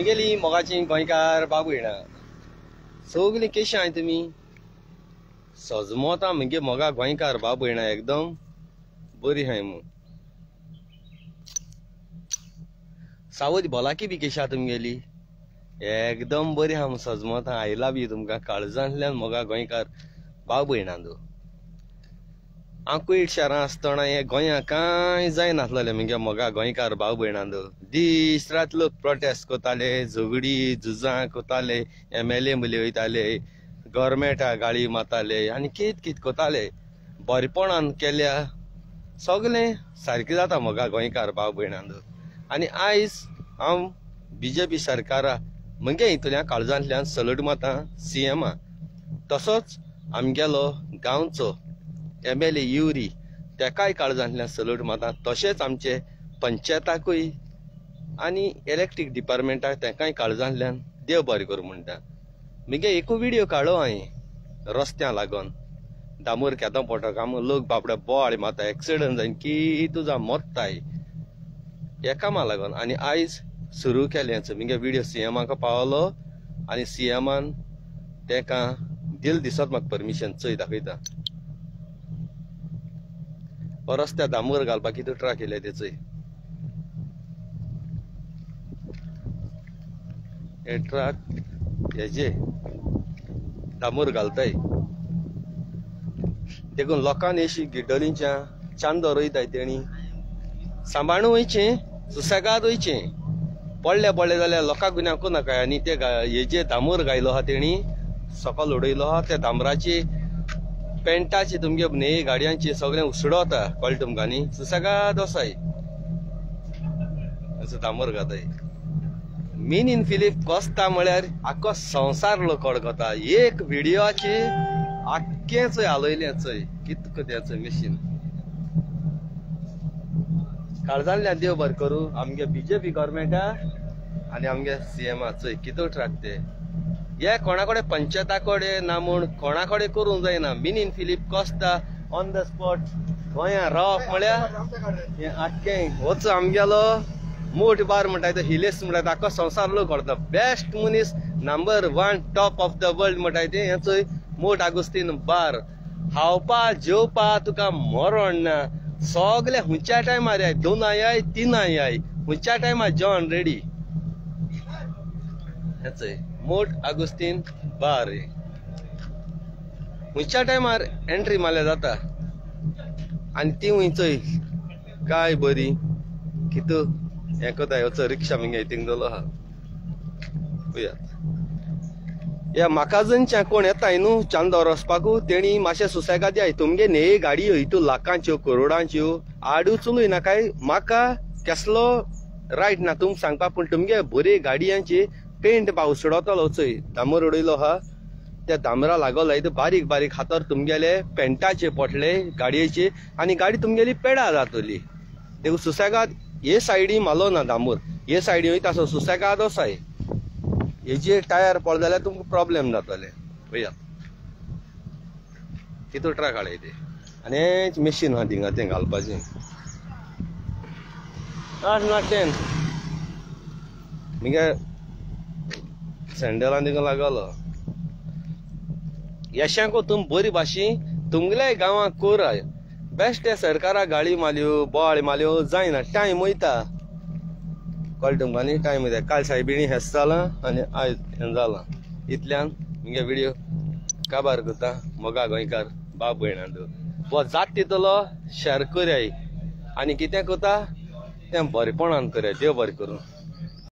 मुगेली मोगाची गोंयकार बाबू येणा सगळीं केशी आहाय तुमी सजमोता मुगे मोगा गोंयकार बाबू येणा एकदम बरी हाय मु सावध भलाकी बी केशी आहा तुमगेली एकदम बरी हा सजमोता आयला बी तुमकां काळजांतल्यान मोगा गोंयकार बाबू येणांदो हांव कुयट शारां आसतना हे गोंया कांय जायनासलें मुगे मोगा गोंयकार बाबू येणांदो दीस रात लोक प्रोटेस्ट कोताले झगडी झुजां कोताले MLA मुले वयताले गव्हर्मेंटा गाळी मारताले आनी कित कोताले बरेपणान केल्या सगळें सारकें जाता मोगा गोंयकार बाबू येणांदो आनी आयज हांव BJP सरकारा मुगे हितूंतल्या काळजांतल्यान सल्यूट मारता CM तसोच आमगेलो गांवचो MLA युरी तेकाय काळजांतल्यान सल्यूट मारता तशेंच आमचे पंचायताकूय आनी इलेक्ट्रीक डिपार्टमेंटाक तेकाय काळजांतल्यान देव बरें करूं म्हणटा मुगे एकू व्हिडिओ काडलो हांवें रस्त्यां लागून दामोर केदां पडटा काम लोक बाबडे बोवाळ मारता एक्सिडंट जावन की तुजा मोत्ताय एकामा लागून आनी आयज सुरू केलें मुगे व्हिडिओ CMाक पावलो आनी CMान तेका दिल दिसत म्हाका परमिशन चोय दाखयता रस्त्या दामोर घालपाक कितें ट्राक केले ते चोय हे ट्राक हेजे दामोर घालताय देखून लोकांनी अशी गिड्डोलींच्या चांदो रोयताय तेणी सांबाळून वयचें सुसेगाद वयचें पडले जाल्यार लोकांक गुन्यांव नाका आनी ते हेजे दामोर घायलो आहा तेणी सकल उडयलो आहा त्या दामराची पेंटाची तुमगे न्हय गाडयांची सगळें उसडोता कळ्ळें तुमकां न्ही सुसेगाद वसाय असो दामोर घाताय मीन इन फिलीप कोस्ता म्हळ्यार आख्खो संवसार लोक अडकता एक व्हिडिओचे आख्खें चोय हालयलें चोय कितको तेचो मशीन काळजांतल्यान देव बरें करूं आमगे BJP गव्हर्मेंटा आनी आमगे CM चोय कितू ट्राक ते हे कोणा कडेन पंचायता कडेन ना म्हूण कोणा कडेन करूंक जायना मीन इन Philip Costa on the spot गोंया रावप म्हळ्यार हें आख्खें होच आमगेलो मोठ बार म्हणटाय तो हिलेस म्हणटाय आख्खो संवसार लोक व्हरता बेस्ट मनीस number 1 top of the world म्हणटाय ते हें चोय मोठ आगोस्तीन बार खावपा जेवपा तुका मरण ना सगळे हुंच्या टायमार आय 2 आय 3 आय हुंच्या टायमार जेवण रेडी हेचोय मोठ आगोस्तीन बार हुंच्या टायमार एंट्री मारल्या जाता आनी ती हुंयचोय काय बरी कितू हें कोताय वचो रिक्षा मुगे हितींग दवरलो आहा पळयात ह्या म्हाकाजनच्या कोण येताय न्हू चांदोर वचपाकू तेणी मातशें सुसेगाद आय तुमगे न्हय गाडयो हितू लाखांच्यो करोडांच्यो आडू चलूय नाकाय म्हाका केसलो रायट ना तुमकां सांगपाक पूण तुमगे बरे गाडयांची पेंट उसडोतलो चोय दामोर उडयलो आहा त्या दामरा लागोलो बारीक बारीक हातर तुमगेले पेंटाचे पोटले गाडयेचे आनी गाडी तुमगेली पेडा जातली देखून सुसेगाद हे सायडी मालो ना दामोर हे सायडी वयता सो सुसेगाद वसाय हेजे टायर पडले जाल्यार तुमकां प्रॉब्लेम जातले पळयात कितू ट्राक हाडय ते आनी हेच मशीन आहा थिंगा तें घालपाचें 8 ना 10 मुगे सँडलान थिंगा लागलो यशांको तुम बरी भाशी तुमगेल्या गांवांक कोराय बेस्ट त्या सरकारा गाडी मारल्यो बोवाळ मारल्यो जायना टायम वयता कळ्ळें तुमकां न्ही टायम वयता काल सायबिणी हें जालां आनी आयज हें जालां इतल्यान मुगे व्हिडिओ काबार करता मोगा गोंयकार बाबू येणांदो वो जात तितलो शेअर करयाय आनी कितें कोता तें बरेपणान करया देव बरें करूं